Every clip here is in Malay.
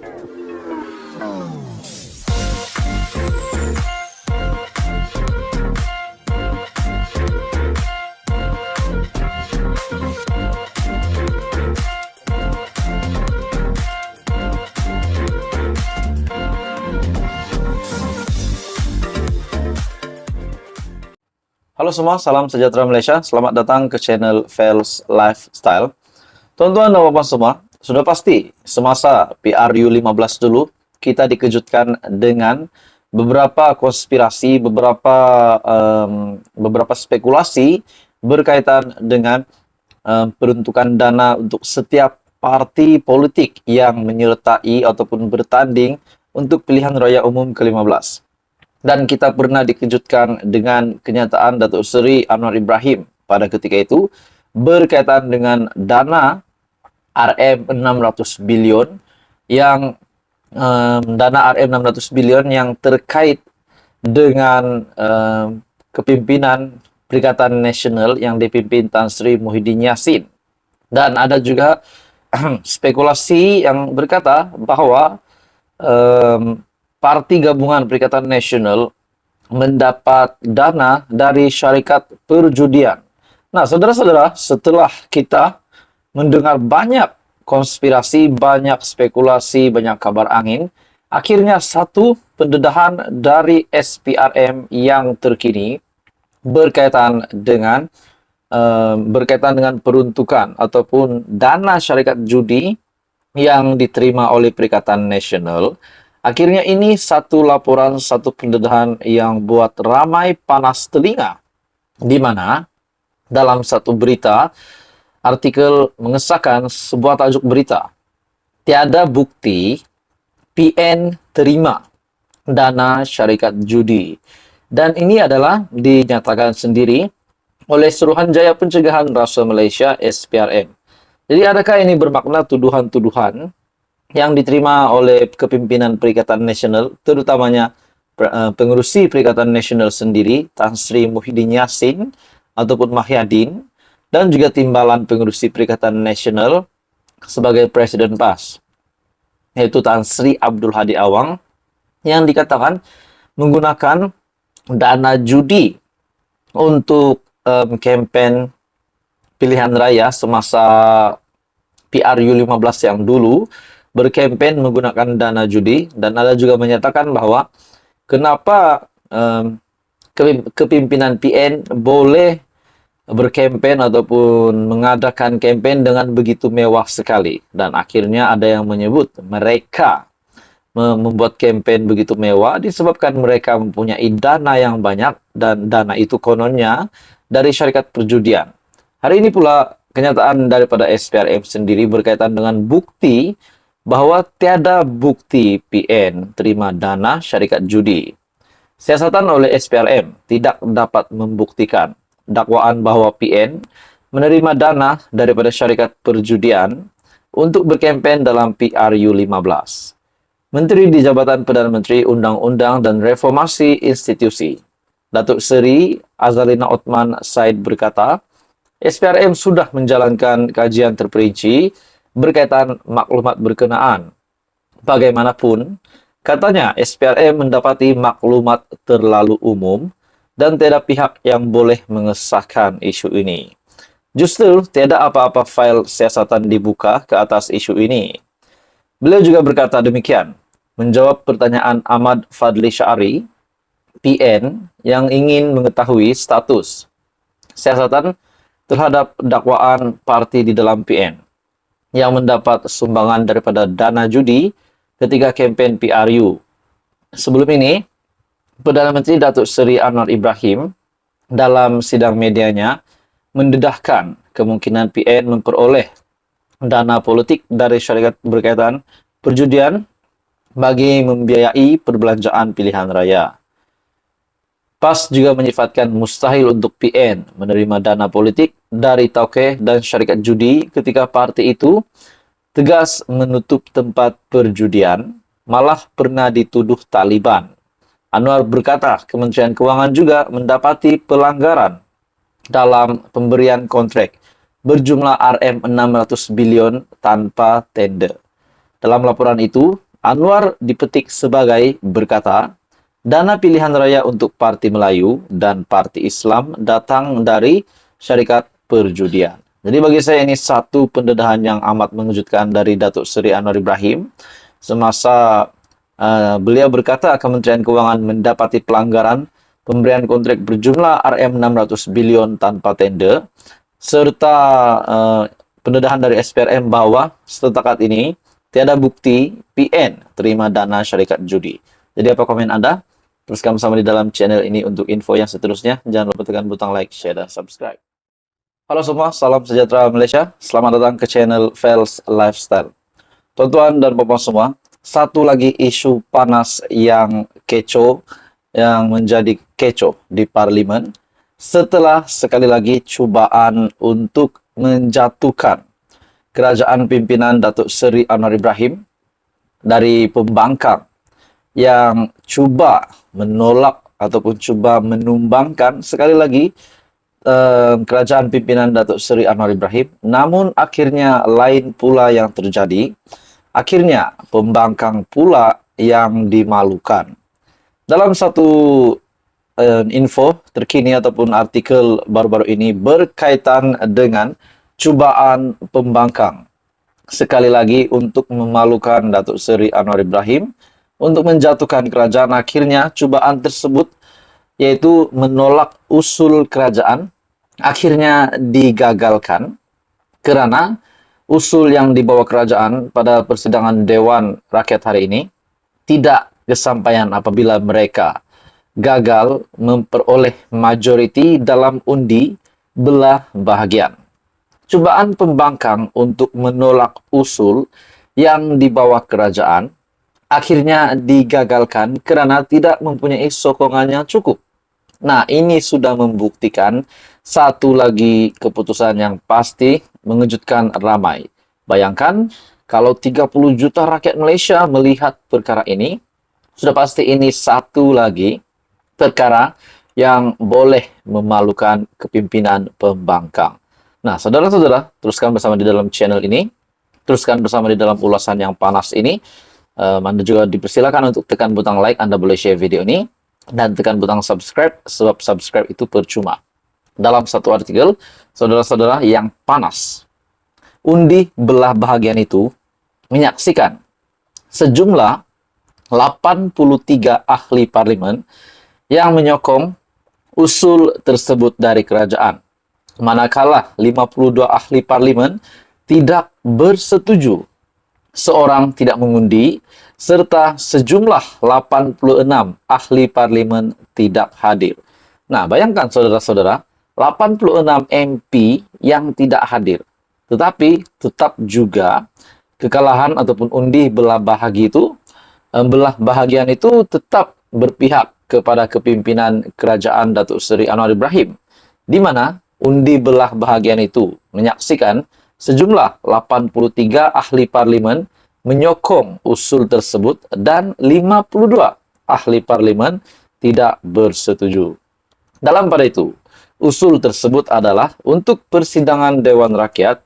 Halo semua, salam sejahtera Malaysia. Selamat datang ke channel Fels Lifestyle. Tuan-tuan dan puan semua, sudah pasti semasa PRU 15 dulu, kita dikejutkan dengan beberapa konspirasi, beberapa spekulasi berkaitan dengan peruntukan dana untuk setiap parti politik yang menyertai ataupun bertanding untuk pilihan raya umum ke-15. Dan kita pernah dikejutkan dengan kenyataan Datuk Seri Anwar Ibrahim pada ketika itu berkaitan dengan dana RM600 bilion yang dana RM600 bilion yang terkait dengan kepimpinan Perikatan Nasional yang dipimpin Tan Sri Muhyiddin Yassin. Dan ada juga spekulasi yang berkata bahwa Parti Gabungan Perikatan Nasional mendapat dana dari syarikat perjudian. Nah, saudara-saudara, setelah kita mendengar banyak konspirasi, banyak spekulasi, banyak kabar angin, akhirnya satu pendedahan dari SPRM yang terkini berkaitan dengan peruntukan ataupun dana syarikat judi yang diterima oleh Perikatan Nasional. Akhirnya ini satu laporan, satu pendedahan yang buat ramai panas telinga. Di mana dalam satu berita, artikel mengesahkan sebuah tajuk berita. Tiada bukti PN terima dana syarikat judi. Dan ini adalah dinyatakan sendiri oleh Suruhanjaya Pencegahan Rasuah Malaysia SPRM. Jadi adakah ini bermakna tuduhan-tuduhan yang diterima oleh kepimpinan Perikatan Nasional, terutamanya pengerusi Perikatan Nasional sendiri, Tan Sri Muhyiddin Yassin ataupun Mahyadin, dan juga timbalan pengerusi Perikatan Nasional sebagai Presiden PAS, yaitu Tan Sri Abdul Hadi Awang, yang dikatakan menggunakan dana judi untuk kempen pilihan raya semasa PRU 15 yang dulu, berkempen menggunakan dana judi. Dan ada juga menyatakan bahwa kenapa kepimpinan PN boleh berkempen ataupun mengadakan kempen dengan begitu mewah sekali. Dan akhirnya ada yang menyebut mereka membuat kempen begitu mewah disebabkan mereka mempunyai dana yang banyak, dan dana itu kononnya dari syarikat perjudian. Hari ini pula kenyataan daripada SPRM sendiri berkaitan dengan bukti bahwa tiada bukti PN terima dana syarikat judi. Siasatan oleh SPRM tidak dapat membuktikan dakwaan bahwa PN menerima dana daripada syarikat perjudian untuk berkempen dalam PRU 15. Menteri di Jabatan Perdana Menteri Undang-Undang dan Reformasi Institusi, Datuk Seri Azalina Othman Said berkata, SPRM sudah menjalankan kajian terperinci berkaitan maklumat berkenaan. Bagaimanapun, katanya SPRM mendapati maklumat terlalu umum dan tiada pihak yang boleh mengesahkan isu ini. Justru tiada apa-apa fail siasatan dibuka ke atas isu ini. Beliau juga berkata demikian, menjawab pertanyaan Ahmad Fadli Syari, PN, yang ingin mengetahui status siasatan terhadap dakwaan parti di dalam PN yang mendapat sumbangan daripada dana judi ketika kempen PRU. Sebelum ini, Perdana Menteri Datuk Seri Anwar Ibrahim dalam sidang medianya mendedahkan kemungkinan PN memperoleh dana politik dari syarikat berkaitan perjudian bagi membiayai perbelanjaan pilihan raya. PAS juga menyifatkan mustahil untuk PN menerima dana politik dari tauke dan syarikat judi ketika parti itu tegas menutup tempat perjudian, malah pernah dituduh Taliban. Anwar berkata Kementerian Kewangan juga mendapati pelanggaran dalam pemberian kontrak berjumlah RM600 bilion tanpa tender. Dalam laporan itu, Anwar dipetik sebagai berkata, dana pilihan raya untuk Parti Melayu dan Parti Islam datang dari syarikat perjudian. Jadi bagi saya ini satu pendedahan yang amat mengejutkan dari Datuk Seri Anwar Ibrahim semasa beliau berkata Kementerian Keuangan mendapati pelanggaran pemberian kontrak berjumlah RM600 bilion tanpa tender, serta pendedahan dari SPRM bahwa setakat ini tiada bukti PN terima dana syarikat judi. Jadi apa komen Anda? Teruskan bersama di dalam channel ini untuk info yang seterusnya. Jangan lupa tekan butang like, share, dan subscribe. Halo semua, salam sejahtera Malaysia. Selamat datang ke channel Fels Lifestyle. Tuan-tuan dan puan semua, satu lagi isu panas yang kecoh, yang menjadi kecoh di Parlimen, setelah sekali lagi cubaan untuk menjatuhkan kerajaan pimpinan Datuk Seri Anwar Ibrahim dari pembangkang yang cuba menolak ataupun cuba menumbangkan sekali lagi kerajaan pimpinan Datuk Seri Anwar Ibrahim. Namun akhirnya lain pula yang terjadi. Akhirnya pembangkang pula yang dimalukan. Dalam satu info terkini ataupun artikel baru-baru ini berkaitan dengan cubaan pembangkang sekali lagi untuk memalukan Datuk Seri Anwar Ibrahim untuk menjatuhkan kerajaan. Akhirnya cubaan tersebut yaitu menolak usul kerajaan akhirnya digagalkan kerana usul yang dibawa kerajaan pada persidangan Dewan Rakyat hari ini tidak kesampaian apabila mereka gagal memperoleh majoriti dalam undi belah bahagian. Cubaan pembangkang untuk menolak usul yang dibawa kerajaan akhirnya digagalkan kerana tidak mempunyai sokongan yang cukup. Nah, ini sudah membuktikan satu lagi keputusan yang pasti mengejutkan ramai. Bayangkan kalau 30 juta rakyat Malaysia melihat perkara ini, sudah pasti ini satu lagi perkara yang boleh memalukan kepimpinan pembangkang. Nah, saudara-saudara, teruskan bersama di dalam channel ini. Teruskan bersama di dalam ulasan yang panas ini. Anda juga dipersilakan untuk tekan butang like, Anda boleh share video ini. Dan tekan butang subscribe, sebab subscribe itu percuma. Dalam satu artikel, saudara-saudara yang panas, undi belah bahagian itu menyaksikan sejumlah 83 ahli parlimen yang menyokong usul tersebut dari kerajaan. Manakala 52 ahli parlimen tidak bersetuju, seorang tidak mengundi, serta sejumlah 86 ahli parlimen tidak hadir. Nah, bayangkan saudara-saudara, 86 MP yang tidak hadir. Tetapi tetap juga kekalahan ataupun undi belah bahagian itu tetap berpihak kepada kepimpinan kerajaan Datuk Seri Anwar Ibrahim, di mana undi belah bahagian itu menyaksikan sejumlah 83 ahli parlimen menyokong usul tersebut dan 52 ahli parlimen tidak bersetuju. Dalam pada itu, usul tersebut adalah untuk persidangan Dewan Rakyat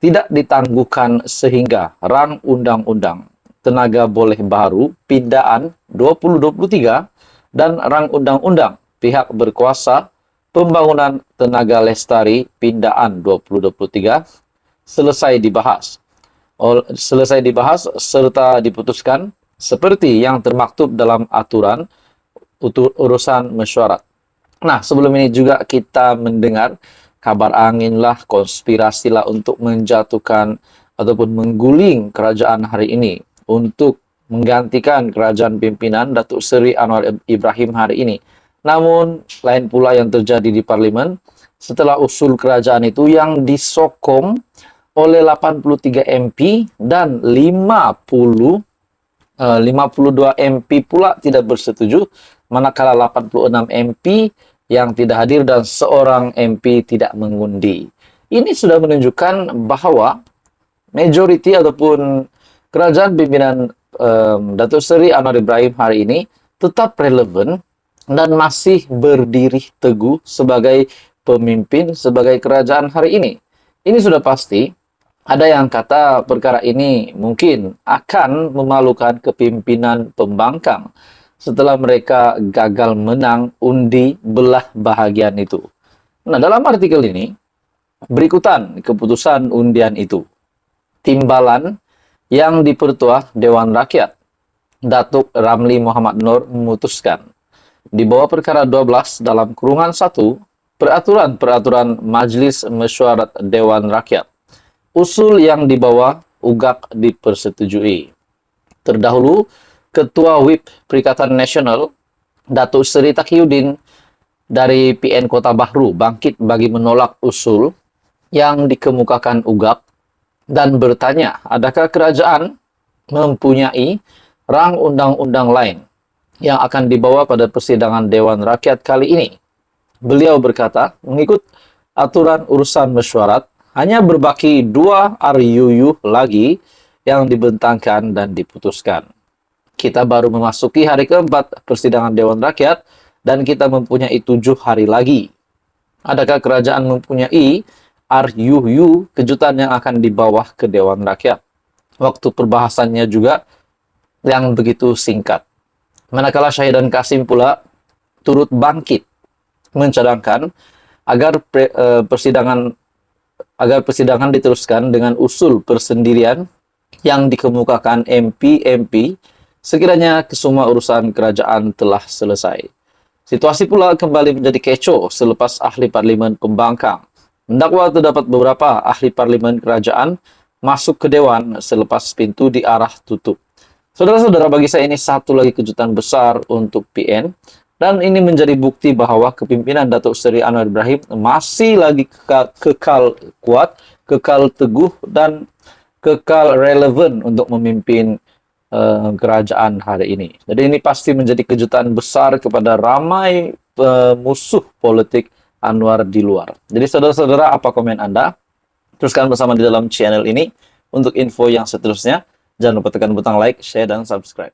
tidak ditangguhkan sehingga rang undang-undang tenaga boleh baru pindaan 2023 dan rang undang-undang pihak berkuasa pembangunan tenaga lestari pindaan 2023 selesai dibahas serta diputuskan seperti yang termaktub dalam aturan urusan mesyuarat. Nah, sebelum ini juga kita mendengar kabar angin lah, konspirasi lah untuk menjatuhkan ataupun mengguling kerajaan hari ini untuk menggantikan kerajaan pimpinan Datuk Seri Anwar Ibrahim hari ini. Namun, lain pula yang terjadi di Parlimen setelah usul kerajaan itu yang disokong oleh 83 MP dan 52 MP pula tidak bersetuju, manakala 86 MP yang tidak hadir dan seorang MP tidak mengundi. Ini sudah menunjukkan bahwa majoriti ataupun kerajaan pimpinan Datuk Seri Anwar Ibrahim hari ini tetap relevan dan masih berdiri teguh sebagai pemimpin, sebagai kerajaan hari ini. Ini sudah pasti Ada yang kata perkara ini mungkin akan memalukan kepimpinan pembangkang setelah mereka gagal menang undi belah bahagian itu. Nah, dalam artikel ini, berikutan keputusan undian itu. Timbalan yang dipertua Dewan Rakyat, Datuk Ramli Muhammad Noor memutuskan di bawah perkara 12 dalam kurungan 1 peraturan-peraturan Majlis Mesyuarat Dewan Rakyat. Usul yang dibawa ugak dipersetujui. Terdahulu, Ketua WIP Perikatan Nasional, Datuk Seri Taqiyuddin dari PN Kota Bahru bangkit bagi menolak usul yang dikemukakan ugak dan bertanya, adakah kerajaan mempunyai rang undang-undang lain yang akan dibawa pada persidangan Dewan Rakyat kali ini? Beliau berkata, mengikut aturan urusan mesyuarat, hanya berbaki 2 RUU lagi yang dibentangkan dan diputuskan. Kita baru memasuki hari keempat persidangan Dewan Rakyat dan kita mempunyai 7 hari lagi. Adakah kerajaan mempunyai RUU kejutan yang akan dibawa ke Dewan Rakyat? Waktu perbahasannya juga yang begitu singkat. Manakala Syahidan Kasim pula turut bangkit mencadangkan agar persidangan diteruskan dengan usul persendirian yang dikemukakan MP sekiranya kesemua urusan kerajaan telah selesai. Situasi pula kembali menjadi kecoh selepas ahli parlimen pembangkang mendakwa terdapat beberapa ahli parlimen kerajaan masuk ke dewan selepas pintu diarah tutup. Saudara-saudara, bagi saya ini satu lagi kejutan besar untuk PN. Dan ini menjadi bukti bahwa kepimpinan Datuk Seri Anwar Ibrahim masih lagi kekal kuat, kekal teguh, dan kekal relevan untuk memimpin kerajaan hari ini. Jadi ini pasti menjadi kejutan besar kepada ramai musuh politik Anwar di luar. Jadi saudara-saudara, apa komen Anda? Teruskan bersama di dalam channel ini. Untuk info yang seterusnya, jangan lupa tekan butang like, share, dan subscribe.